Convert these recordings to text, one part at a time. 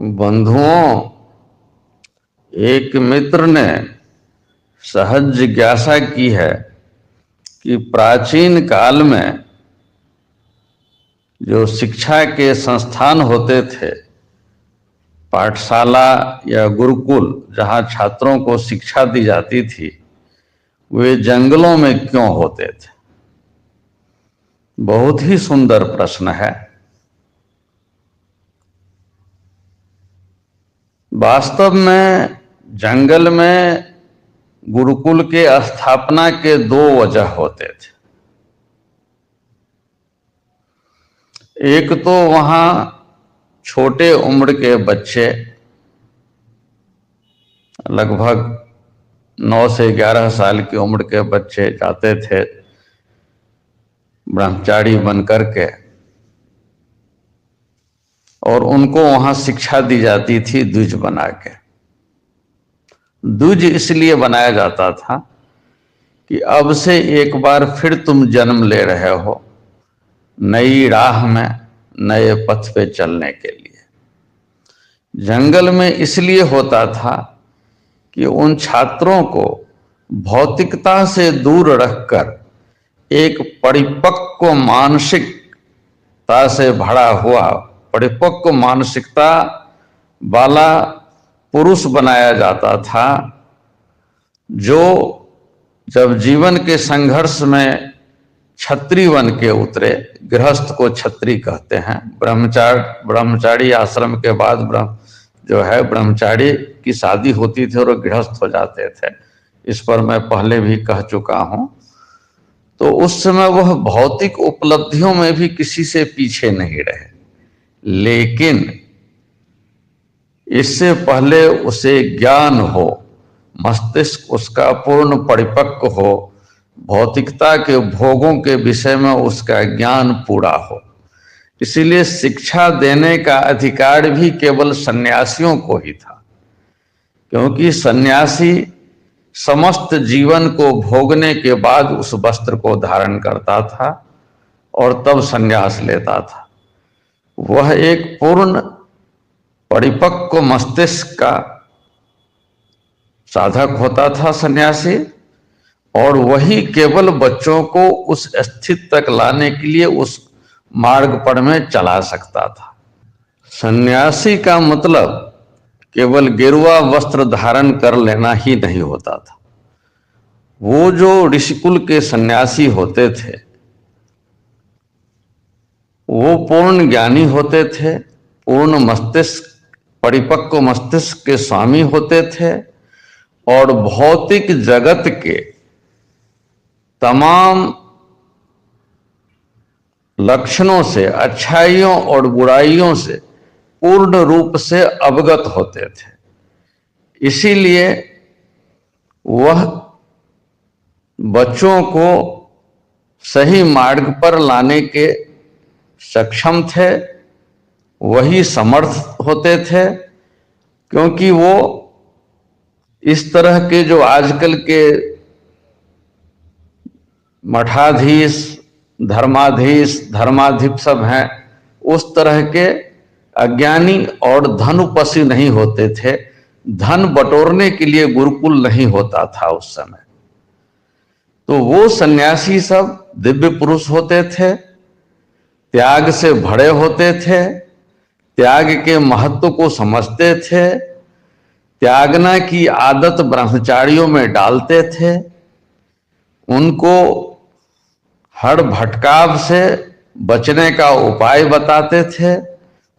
बंधुओं, एक मित्र ने सहज जिज्ञासा की है कि प्राचीन काल में जो शिक्षा के संस्थान होते थे, पाठशाला या गुरुकुल जहाँ छात्रों को शिक्षा दी जाती थी, वे जंगलों में क्यों होते थे। बहुत ही सुंदर प्रश्न है। वास्तव में जंगल में गुरुकुल के स्थापना के दो वजह होते थे। एक तो वहां छोटे उम्र के बच्चे लगभग 9 से 11 साल की उम्र के बच्चे जाते थे ब्रह्मचारी बनकर के, और उनको वहां शिक्षा दी जाती थी द्विज बना के। द्विज इसलिए बनाया जाता था कि अब से एक बार फिर तुम जन्म ले रहे हो नई राह में, नए पथ पे चलने के लिए। जंगल में इसलिए होता था कि उन छात्रों को भौतिकता से दूर रखकर एक परिपक्व मानसिकता से भरा हुआ, परिपक्व मानसिकता वाला पुरुष बनाया जाता था, जो जब जीवन के संघर्ष में छत्री बन के उतरे। गृहस्थ को छत्री कहते हैं। ब्रह्मचारी आश्रम के बाद ब्रह्मचारी की शादी होती थी और गृहस्थ हो जाते थे। इस पर मैं पहले भी कह चुका हूं। तो उस समय वह भौतिक उपलब्धियों में भी किसी से पीछे नहीं रहे, लेकिन इससे पहले उसे ज्ञान हो, मस्तिष्क उसका पूर्ण परिपक्व हो, भौतिकता के भोगों के विषय में उसका ज्ञान पूरा हो। इसीलिए शिक्षा देने का अधिकार भी केवल सन्यासियों को ही था, क्योंकि सन्यासी समस्त जीवन को भोगने के बाद उस वस्त्र को धारण करता था और तब सन्यास लेता था। वह एक पूर्ण परिपक्व मस्तिष्क का साधक होता था सन्यासी, और वही केवल बच्चों को उस स्थिति तक लाने के लिए उस मार्ग पर में चला सकता था। सन्यासी का मतलब केवल गेरुआ वस्त्र धारण कर लेना ही नहीं होता था। वो जो ऋषिकुल के सन्यासी होते थे, वो पूर्ण ज्ञानी होते थे, पूर्ण मस्तिष्क, परिपक्व मस्तिष्क के स्वामी होते थे, और भौतिक जगत के तमाम लक्षणों से, अच्छाइयों और बुराइयों से पूर्ण रूप से अवगत होते थे। इसीलिए वह बच्चों को सही मार्ग पर लाने के सक्षम थे, वही समर्थ होते थे, क्योंकि वो इस तरह के जो आजकल के मठाधीश, धर्माधिप सब हैं, उस तरह के अज्ञानी और धनुपसी नहीं होते थे। धन बटोरने के लिए गुरुकुल नहीं होता था उस समय। तो वो सन्यासी सब दिव्य पुरुष होते थे, त्याग से भरे होते थे, त्याग के महत्व को समझते थे, त्यागना की आदत ब्रह्मचारियों में डालते थे, उनको हर भटकाव से बचने का उपाय बताते थे,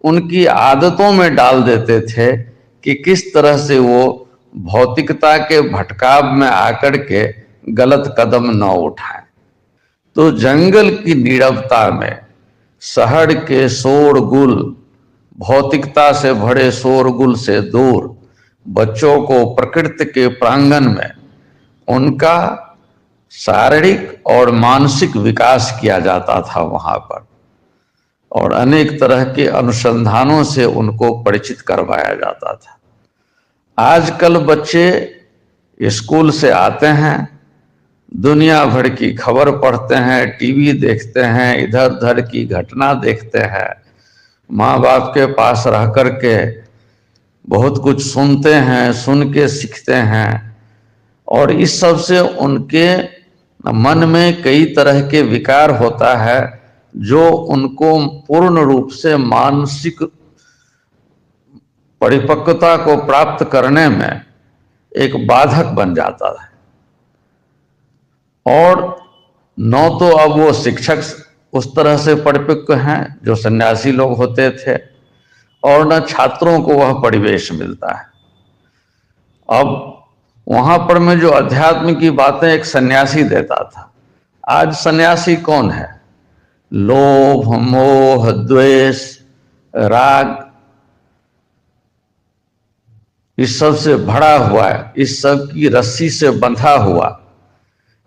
उनकी आदतों में डाल देते थे कि किस तरह से वो भौतिकता के भटकाव में आकर के गलत कदम न उठाएं। तो जंगल की नीरवता में, शहर के शोरगुल, भौतिकता से भरे शोरगुल से दूर बच्चों को प्रकृति के प्रांगण में उनका शारीरिक और मानसिक विकास किया जाता था वहां पर, और अनेक तरह के अनुसंधानों से उनको परिचित करवाया जाता था। आजकल बच्चे स्कूल से आते हैं, दुनिया भर की खबर पढ़ते हैं, टीवी देखते हैं, इधर उधर की घटना देखते हैं, माँ बाप के पास रह कर के बहुत कुछ सुनते हैं, सुन के सीखते हैं, और इस सब से उनके मन में कई तरह के विकार होता है जो उनको पूर्ण रूप से मानसिक परिपक्वता को प्राप्त करने में एक बाधक बन जाता है। और न तो अब वो शिक्षक उस तरह से परिपक्व हैं जो सन्यासी लोग होते थे, और न छात्रों को वह परिवेश मिलता है। अब वहां पर मैं जो अध्यात्म की बातें एक सन्यासी देता था, आज सन्यासी कौन है? लोभ, मोह, द्वेष, राग, इस सब से भरा हुआ है, इस सब की रस्सी से बंधा हुआ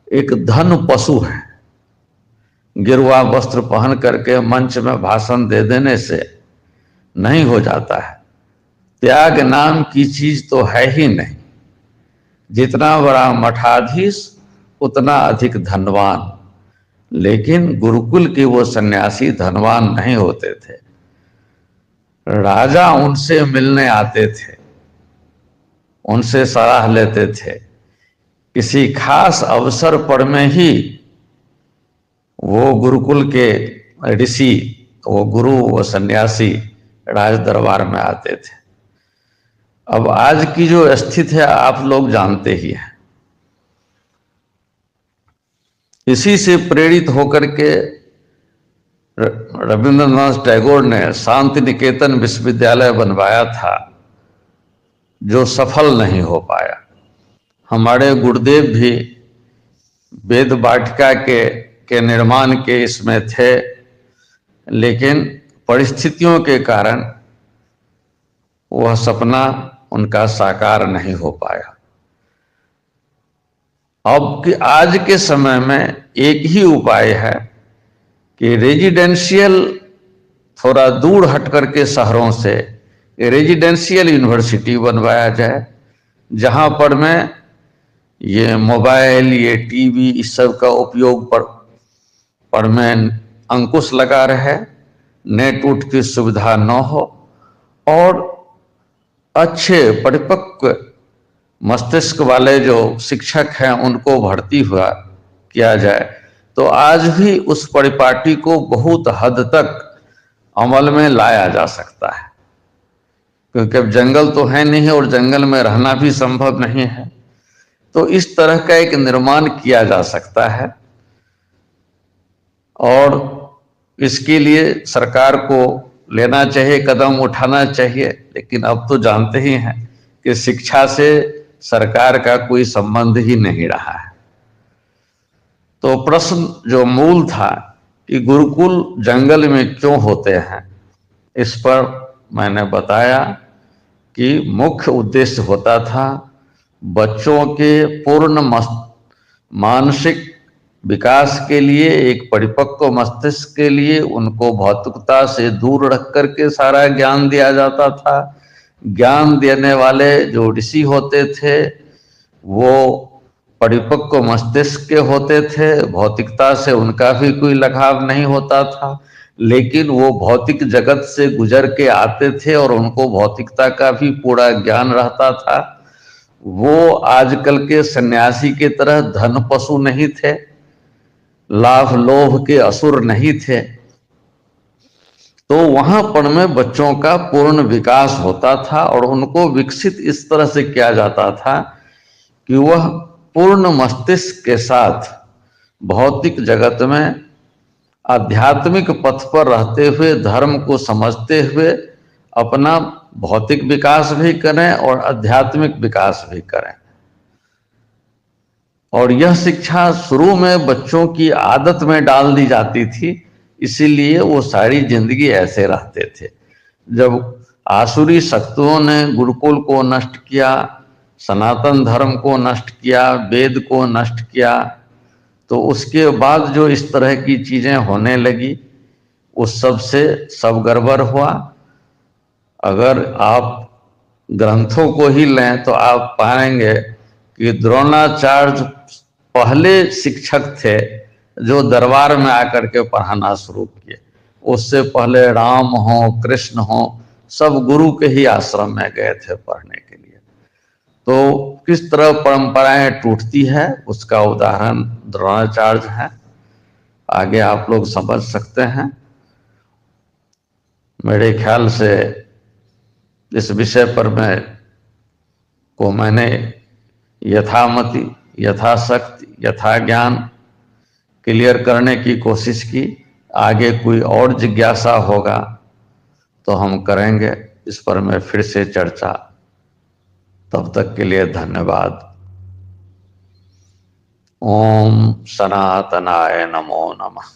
एक धन पशु है। गिरवा वस्त्र पहन करके मंच में भाषण दे देने से नहीं हो जाता है। त्याग नाम की चीज तो है ही नहीं। जितना बड़ा मठाधीश उतना अधिक धनवान। लेकिन गुरुकुल के वो सन्यासी धनवान नहीं होते थे। राजा उनसे मिलने आते थे, उनसे सलाह लेते थे। किसी खास अवसर पर में ही वो गुरुकुल के ऋषि, वो गुरु, वो सन्यासी राज दरबार में आते थे। अब आज की जो स्थिति है आप लोग जानते ही हैं। इसी से प्रेरित होकर के रविंद्रनाथ टैगोर ने शांति निकेतन विश्वविद्यालय बनवाया था, जो सफल नहीं हो पाया। हमारे गुरुदेव भी वेद वाटिका के निर्माण के इसमें थे, लेकिन परिस्थितियों के कारण वह सपना उनका साकार नहीं हो पाया। अब आज के समय में एक ही उपाय है कि रेजिडेंशियल, थोड़ा दूर हट करके शहरों से रेजिडेंशियल यूनिवर्सिटी बनवाया जाए, जहां पर में ये मोबाइल, ये टीवी, इस सब का उपयोग पर में अंकुश लगा रहे, नेट उट की सुविधा न हो, और अच्छे परिपक्व मस्तिष्क वाले जो शिक्षक हैं उनको भर्ती हुआ किया जाए, तो आज भी उस परिपाटी को बहुत हद तक अमल में लाया जा सकता है। क्योंकि अब जंगल तो है नहीं और जंगल में रहना भी संभव नहीं है, तो इस तरह का एक निर्माण किया जा सकता है। और इसके लिए सरकार को लेना चाहिए, कदम उठाना चाहिए। लेकिन अब तो जानते ही हैं कि शिक्षा से सरकार का कोई संबंध ही नहीं रहा है। तो प्रश्न जो मूल था कि गुरुकुल जंगल में क्यों होते हैं, इस पर मैंने बताया कि मुख्य उद्देश्य होता था बच्चों के पूर्ण मानसिक विकास के लिए, एक परिपक्व मस्तिष्क के लिए उनको भौतिकता से दूर रख करके सारा ज्ञान दिया जाता था। ज्ञान देने वाले जो ऋषि होते थे वो परिपक्व मस्तिष्क के होते थे, भौतिकता से उनका भी कोई लगाव नहीं होता था, लेकिन वो भौतिक जगत से गुजर के आते थे और उनको भौतिकता का भी पूरा ज्ञान रहता था। वो आजकल के सन्यासी के तरह धन पशु नहीं थे, लाभ लोभ के असुर नहीं थे। तो वहां पर में बच्चों का पूर्ण विकास होता था और उनको विकसित इस तरह से किया जाता था कि वह पूर्ण मस्तिष्क के साथ भौतिक जगत में आध्यात्मिक पथ पर रहते हुए, धर्म को समझते हुए अपना भौतिक विकास भी करें और आध्यात्मिक विकास भी करें। और यह शिक्षा शुरू में बच्चों की आदत में डाल दी जाती थी, इसीलिए वो सारी जिंदगी ऐसे रहते थे। जब आसुरी शक्तियों ने गुरुकुल को नष्ट किया, सनातन धर्म को नष्ट किया, वेद को नष्ट किया, तो उसके बाद जो इस तरह की चीजें होने लगी, उस सब से सब गड़बड़ हुआ। अगर आप ग्रंथों को ही लें तो आप पाएंगे कि द्रोणाचार्य पहले शिक्षक थे जो दरबार में आकर के पढ़ाना शुरू किए। उससे पहले राम हो, कृष्ण हो, सब गुरु के ही आश्रम में गए थे पढ़ने के लिए। तो किस तरह परंपराएं टूटती है उसका उदाहरण द्रोणाचार्य है, आगे आप लोग समझ सकते हैं। मेरे ख्याल से इस विषय पर मैंने यथामति, यथाशक्ति, यथा ज्ञान क्लियर करने की कोशिश की। आगे कोई और जिज्ञासा होगा तो हम करेंगे इस पर मैं फिर से चर्चा। तब तक के लिए धन्यवाद। ओम सनातनाय नमो नमः।